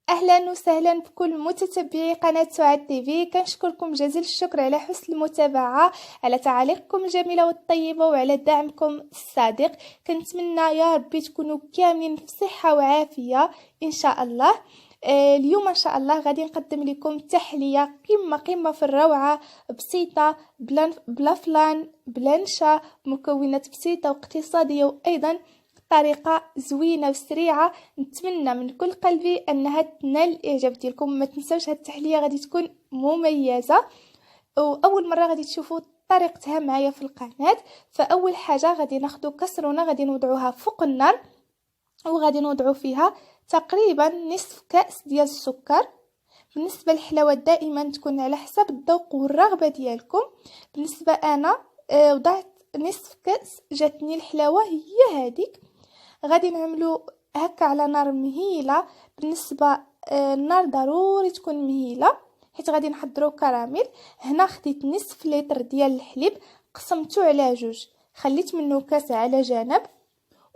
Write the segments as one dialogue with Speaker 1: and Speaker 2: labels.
Speaker 1: اهلا وسهلا بكل متتبعي قناه سعاد تيفي. كنشكركم جزيل الشكر على حسن المتابعه، على تعاليقكم الجميله والطيبه وعلى دعمكم الصادق. كنتمنى يا ربي تكونوا كاملين في صحه وعافيه ان شاء الله. اليوم ان شاء الله غادي نقدم لكم تحليه قمه في الروعه، بسيطه، بلا فلان، بلا نشا، مكونات بسيطه واقتصاديه، وايضا طريقة زوينة وسريعة. نتمنى من كل قلبي انها تنال الاعجاب ديالكم. ما تنساوش هاد التحلية غادي تكون مميزة، واول مرة غادي تشوفوا طريقتها معايا في القناة. فاول حاجة غادي ناخدو كسرونة، غادي نوضعوها فوق النار، وغادي نوضعو فيها تقريبا نصف كأس ديال السكر. بالنسبة للحلاوة دائما تكون على حسب الذوق والرغبة ديالكم. بالنسبة انا وضعت نصف كأس، جاتني الحلاوة هي هذيك. غادي نعملو هكا على نار مهيله. بالنسبه النار ضروري تكون مهيله حيت غادي نحضرو كراميل. هنا خديت نصف لتر ديال الحليب، قسمته على جوج، خليت منه كاس على جانب،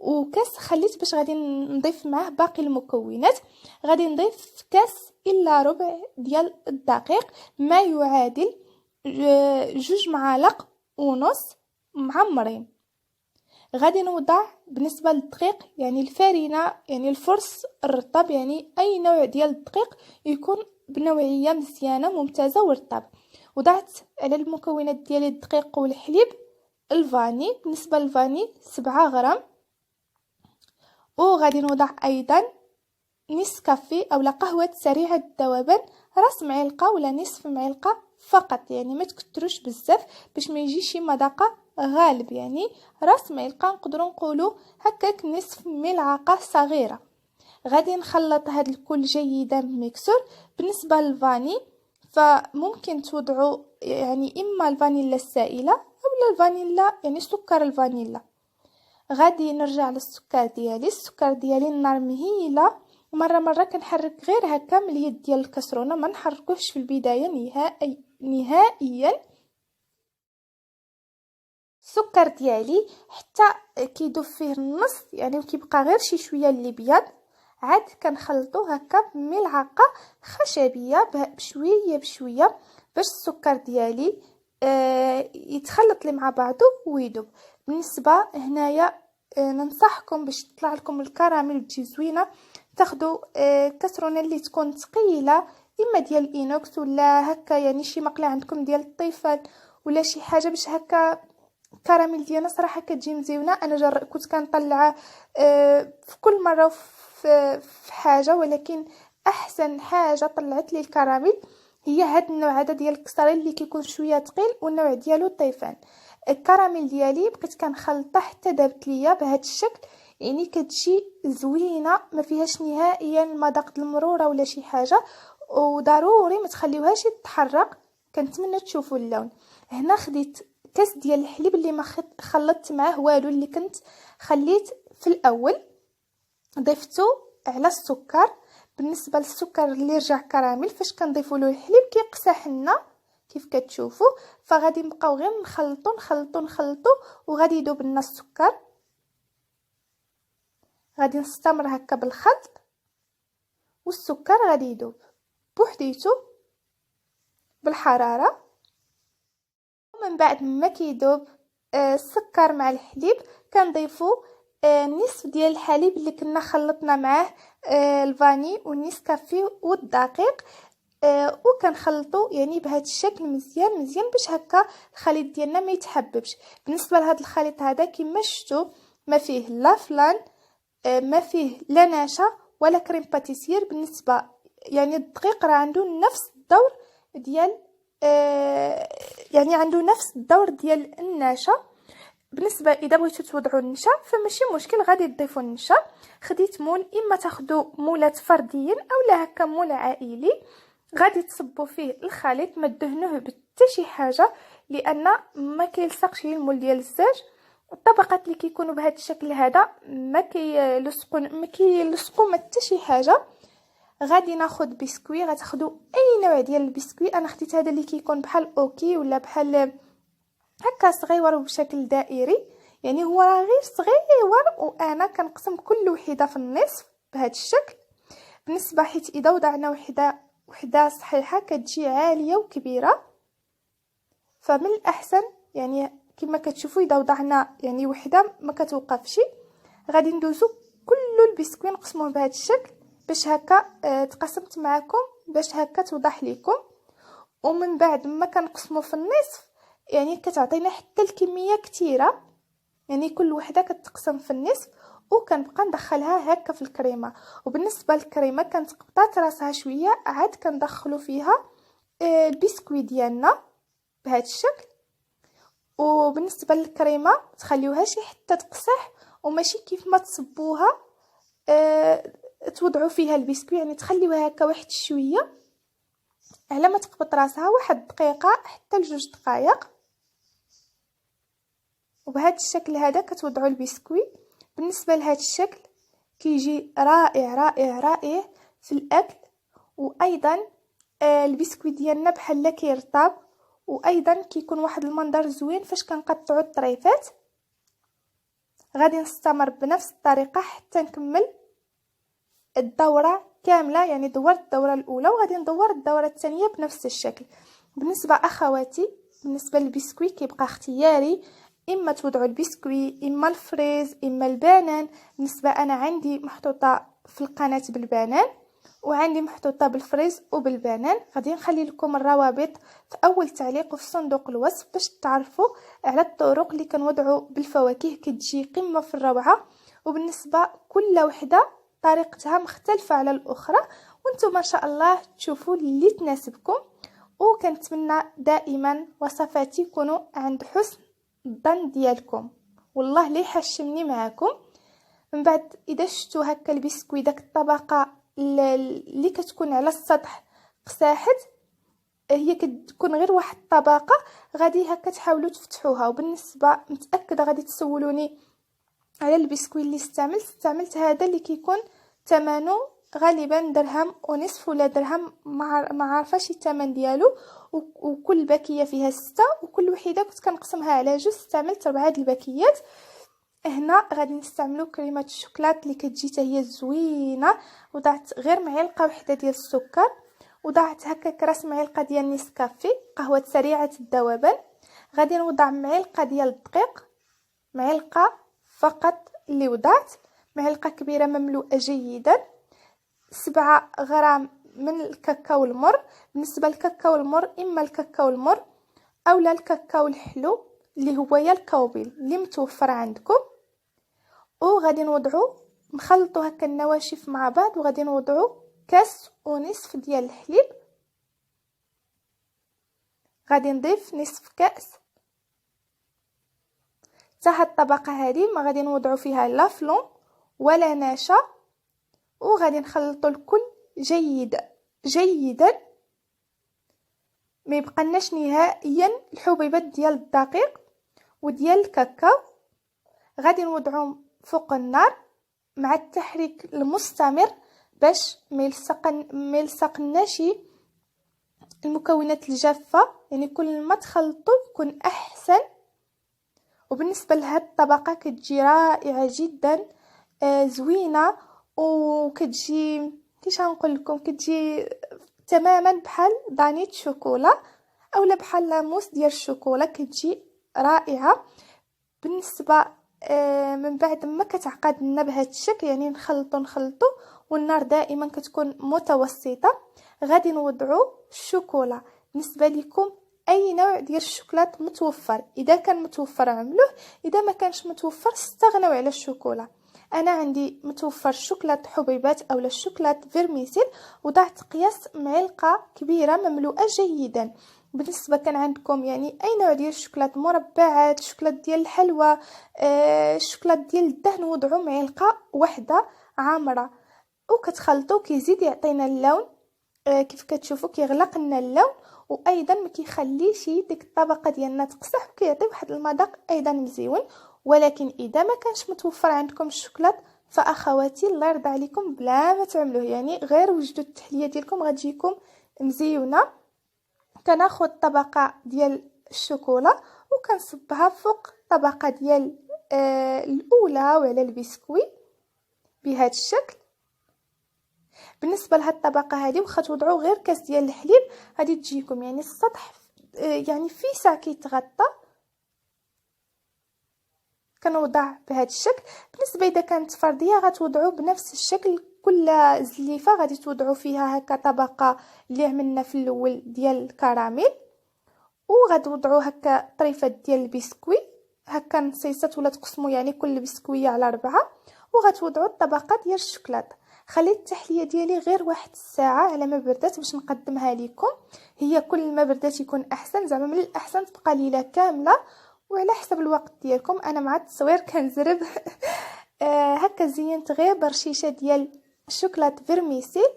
Speaker 1: وكاس خليت باش غادي نضيف معاه باقي المكونات. غادي نضيف كاس الا ربع ديال الدقيق، ما يعادل 2 معالق ونص معمرين. غادي نوضع بالنسبه للدقيق يعني الفرينه، يعني الفرص الرطب، يعني اي نوع ديال الدقيق يكون بنوعيه مزيانه ممتازه ورطب. وضعت على المكونات ديالي الدقيق والحليب الفاني. بالنسبه للفاني 7 غرام. وغادي نوضع ايضا نسكافيه او قهوه سريعه الذوبان، راس معلقه ولا نصف معلقه فقط، يعني ما تكتروش بزاف باش ما يجيش شي مذاق غالب. يعني راس معلقه، نقدروا نقولوا هكاك نصف ملعقه صغيره. غادي نخلط هذا الكل جيدا بميكسور. بالنسبه للفاني فممكن توضعوا يعني اما الفانيلا السائله او الفانيلا يعني سكر الفانيلا. غادي نرجع للسكر ديالي. السكر ديالي النار مهيله، مره كنحرك غير هكا من اليد ديال الكسرونه، ما نحركوش في البدايه نهائيا. السكر ديالي حتى كيدوب فيه النص، يعني كيبقى غير شي شويه اللي بيض. عاد كنخلطو هكا بملعقه خشبيه بشويه باش السكر ديالي يتخلط لي مع بعضه ويدوب. بالنسبه هنايا ننصحكم باش تطلع لكم الكراميل وتجي زوينه، تاخدوا كسرونه اللي تكون ثقيله، اما ديال الانوكس ولا هكا يعني شي مقله عندكم ديال الطيفل ولا شي حاجه، باش هكا الكراميل ديالنا صراحه كتجي مزيونه. انا كنت كنطلعها في كل مره في حاجه، ولكن احسن حاجه طلعت لي الكراميل هي هاد النوع هذا ديال الكسرين اللي كيكون شويه ثقيل والنوع ديالو طيفان. الكراميل ديالي بقيت كنخلطها حتى دابت ليا بهذا الشكل، يعني كتجي زوينه ما فيهاش نهائيا مذاق المروره ولا شي حاجه. وضروري ما تخليوهاش تتحرق. كنتمنى تشوفوا اللون. هنا خديت كاس ديال الحليب اللي ما خلطت معاه والو، اللي كنت خليت في الاول، ضفته على السكر. بالنسبه للسكر اللي رجع كراميل فاش كنضيفوا له الحليب كيقسح لنا كيف كتشوفوا. فغادي نبقاو غير نخلطوا وغادي يذوب لنا السكر. غادي نستمر هكا بالخلط والسكر غادي يذوب بوحديته بالحراره. ومن بعد ما كيذوب السكر مع الحليب كنضيفوا نصف ديال الحليب اللي كنا خلطنا معاه الفاني والنسكافيه والدقيق، وكنخلطوا يعني بهذا الشكل مزيان باش هكا الخليط ديالنا ما يتحببش. بالنسبه لهذا الخليط هذا كما شفتوا ما فيه لا فلان، ما فيه لا نشا ولا كريم باتيسير. بالنسبه يعني الدقيق راه عنده نفس الدور ديال يعني عنده نفس الدور ديال النشا. بالنسبه اذا بغيتو توضعوا النشا فماشي مشكل، غادي تضيفوا النشا. خديت مول، اما تاخذوا مولات فرديين اولا هكا مول عائلي. غادي تصبوا فيه الخليط، ما دهنوه بحتى شي حاجه لان ما كيلصقش المول ديال الزاج. الطبقات اللي كيكونوا بهذا الشكل هذا ما كيلصقوا ما حتى شي حاجه. غادي ناخذ بسكوي، غتاخذوا اي نوع ديال البسكوي. انا خديت هذا اللي كيكون بحال اوكي ولا بحال هكا صغيور بشكل دائري، يعني هو راه غير صغيور، وانا كنقسم كل وحده في النصف بهذا الشكل. بالنسبه حيت اذا وضعنا وحده صحيحه كتجي عاليه وكبيره، فمن الاحسن يعني كما كتشوفوا اذا وضعنا يعني وحده ما كتوقفش، غادي ندوزو كل البسكوي نقسموه بهذا الشكل باش هكا تقسمت معكم باش هكا توضح لكم. ومن بعد ما كنقسمو في النصف يعني كتعطينا حتى الكميه كثيره، يعني كل وحده كتقسم في النصف وكنبقى ندخلها هكا في الكريمه. وبالنسبه للكريمه كنتقطع راسها شويه، عاد كندخلوا فيها البسكوي ديالنا بهذا الشكل. وبالنسبه للكريمه تخليوها شي حتى تقصح، وماشي كيف ما تصبوها توضعوا فيها البسكوي، يعني تخليوها هكا واحد شويه على ما تقبط راسها، واحد دقيقه حتى لجوج دقائق. وبهذا الشكل هذا كتوضعوا البسكوي. بالنسبه لهذا الشكل كيجي رائع رائع رائع في الاكل، وايضا البسكوي ديالنا بحال كيرطب، وايضا كيكون واحد المنظر زوين فاش كنقطعوا الطريفات. غادي نستمر بنفس الطريقه حتى نكمل الدوره كامله، يعني دورت الدوره الاولى وغادي ندور الدوره الثانيه بنفس الشكل. بالنسبه اخواتي بالنسبه للبسكوي كيبقى اختياري، اما توضعوا البسكوي اما الفريز اما البنان. بالنسبه انا عندي محطوطه في القناه بالبنان وعندي محطوطه بالفريز وبالبنان. غادي نخلي لكم الروابط في اول تعليق وفي صندوق الوصف باش تعرفوا على الطرق اللي كنوضعوا بالفواكه كتجي قمه في الروعه. وبالنسبه كل وحده طريقتها مختلفه على الاخرى، وانتم ما شاء الله تشوفوا اللي تناسبكم. وكنتمنى دائما وصفاتي يكونوا عند حسن الظن ديالكم، والله لي حشمني معكم. من بعد اذا شفتوا هكا البسكوي داك الطبقه اللي كتكون على السطح قساحت، هي كتكون غير واحد الطبقه، غادي هكا تحاولوا تفتحوها. وبالنسبه متاكده غادي تسولوني على البسكوي اللي استعملت هذا اللي كيكون ثمنه غالبا درهم ونصف ولا درهم، ما عارفاش الثمن ديالو. وكل باكيه فيها 6، وكل وحده كنت كنقسمها على جوج، استعملت 4 الباكيات. هنا غادي نستعملوا كريمه الشوكولات اللي كتجي حتى هي زوينه. وضعت غير معلقه واحده ديال السكر، وضعت هكا راس معلقه ديال نسكافيه قهوه سريعه الذوبان. غادي نوضع معلقه ديال الدقيق، معلقه فقط اللي وضعت، معلقه كبيره مملوءه جيدا، 7 غرام من الكاكاو المر. بالنسبه للكاكاو المر اما الكاكاو المر اولا الكاكاو الحلو اللي هو يا الكاوبيل اللي متوفر عندكم. وغادي نوضعوا نخلطوا هكا النواشف مع بعض، وغادي نوضعوا كاس ونصف ديال الحليب. غادي نضيف نصف كاس. حتى هاد الطبقه هذه ما غادي نوضعوا فيها لا فلون ولا نشا، وغادي نخلطوا الكل جيدا ما يبقالناش نهائيا الحبيبات ديال الدقيق وديال الكاكاو. غادي نوضعهم فوق النار مع التحريك المستمر باش ما يلصقناش المكونات الجافه، يعني كل ما تخلطوا يكون احسن. وبالنسبه لهاد الطبقه كتجي رائعه جدا، زوينه، وكتجي كيش غنقول لكم كتجي تماما بحال دانيت شوكولا اولا بحال لاموس ديال الشوكولا، كتجي رائعه. بالنسبه من بعد ما كتعقد لنا بهذا الشكل، يعني نخلطوا والنار دائما كتكون متوسطه. غادي نوضعوا الشوكولا. بالنسبه لكم اي نوع ديال الشوكولات متوفر، اذا كان متوفر عملوه، اذا ما كانش متوفر استغنوا على الشوكولا. انا عندي متوفر شوكولات حبيبات اولا الشوكولات فيرميسيل، وضعت قياس معلقه كبيره مملوءه جيدا. بالنسبه كان عندكم يعني اي نوع ديال الشوكولات مربعات، الشوكولات ديال الحلوى، الشوكولات ديال الدهن، وضعوا معلقه واحده عامره وكتخلطوا كيزيد يعطينا اللون. كيف كتشوفوا كيغلق لنا اللون، وايضا ما كيخليش ديك الطبقه ديالنا تقصح، وكيعطي واحد المذاق ايضا مزيون. ولكن اذا ما كانش متوفر عندكم الشوكولات فاخواتي الله يرضى عليكم بلا ما تعملوه، يعني غير وجدوا التحليه ديالكم غتجيكم مزيونه. كناخذ طبقه ديال الشوكولا وكنصبها فوق الطبقه ديال الاولى وعلى البسكوي بهذا الشكل. بالنسبه لهاد الطبقه هذه واخا توضعوا غير كاس ديال الحليب غادي تجيكم يعني السطح يعني في ساعه كيتغطى. كنوضع بهذا الشكل. بالنسبه اذا كانت فرديه غتوضعوا بنفس الشكل، كل زليفه غادي توضعوا فيها هكا طبقه اللي عملنا في الاول ديال الكراميل، وغتوضعوا هكا طريفات ديال البسكوي هكا نصيصات ولا تقسموا يعني كل بسكويه على 4، وغتوضعوا الطبقه ديال الشوكولاته. خليت التحليه ديالي غير 1 ساعه على ما بردات باش نقدمها لكم. هي كل ما بردات يكون احسن، زعما من الاحسن تبقى ليله كامله، وعلى حسب الوقت ديالكم. انا مع التصوير كنزرب هكا زينت غير برشيشه ديال الشوكولاته فيرميسيل،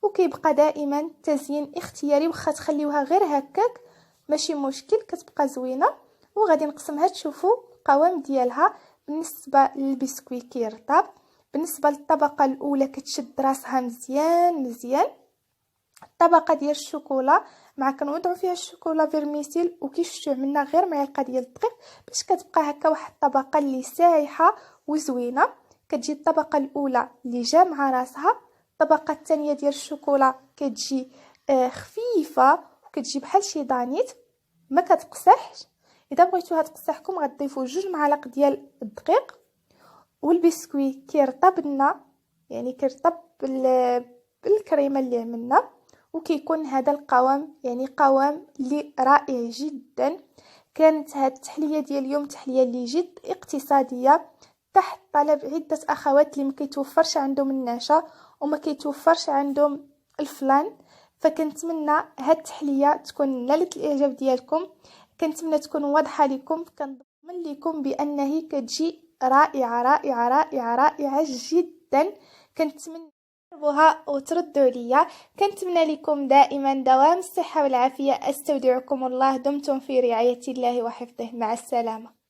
Speaker 1: وكيبقى دائما تزيين اختياري، واخا تخليوها غير هكاك ماشي مشكل كتبقى زوينه. وغادي نقسمها تشوفوا القوام ديالها. بالنسبه للبسكوي كيرطب، بالنسبه للطبقه الاولى كتشد راسها مزيان مزيان. الطبقه ديال الشوكولا مع كنوضعوا فيها الشوكولا فيرميسيل وكيشتو عملنا غير معلقه ديال الدقيق باش كتبقى هكا واحد الطبقه اللي سايحه وزوينه. كتجي الطبقه الاولى اللي جا مع راسها، الطبقه الثانيه ديال الشوكولا كتجي خفيفه وكتجي بحال شي دانيت ما كتقصحش. اذا بغيتوها تقصحكم غتضيفوا 2 معالق ديال الدقيق. والبسكوي كيرطب لنا يعني كيرطب بالكريمه اللي عملنا، وكيكون هذا القوام يعني قوام اللي رائع جدا. كانت هذه التحليه ديال اليوم تحليه اللي جد اقتصاديه تحت طلب عده اخوات اللي ما كيتوفرش عندهم النعشه وما كيتوفرش عندهم الفلان. فكنتمنى هاد التحليه تكون نالت الاعجاب ديالكم، كنتمنى تكون واضحه لكم، كنضمن لكم بانه كتجي رائعه رائعه رائعه رائعه جدا. كنتمنى تجربوها وتردوا ليا. كنتمنى لكم دائما دوام الصحه والعافيه. استودعكم الله، دمتم في رعايه الله وحفظه، مع السلامه.